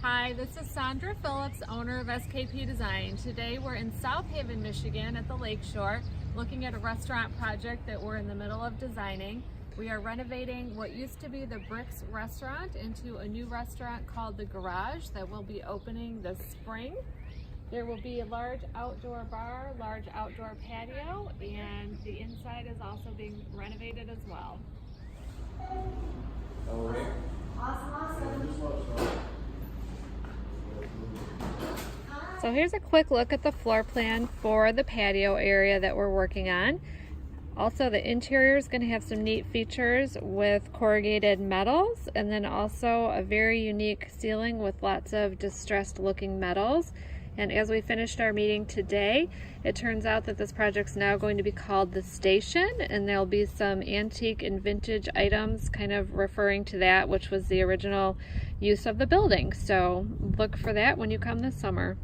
Hi, this is Sandra Phillips, owner of SKP Design. Today we're in South Haven, Michigan at the Lakeshore, looking at a restaurant project that we're in the middle of designing. We are renovating what used to be the Bricks restaurant into a new restaurant called The Garage that will be opening this spring. There will be a large outdoor bar, large outdoor patio, and the inside is also being renovated as well. So here's a quick look at the floor plan for the patio area that we're working on. Also, the interior is going to have some neat features with corrugated metals, and then also a very unique ceiling with lots of distressed looking metals. And as we finished our meeting today, it turns out that this project's now going to be called The Station, and there'll be some antique and vintage items kind of referring to that, which was the original use of the building. So look for that when you come this summer.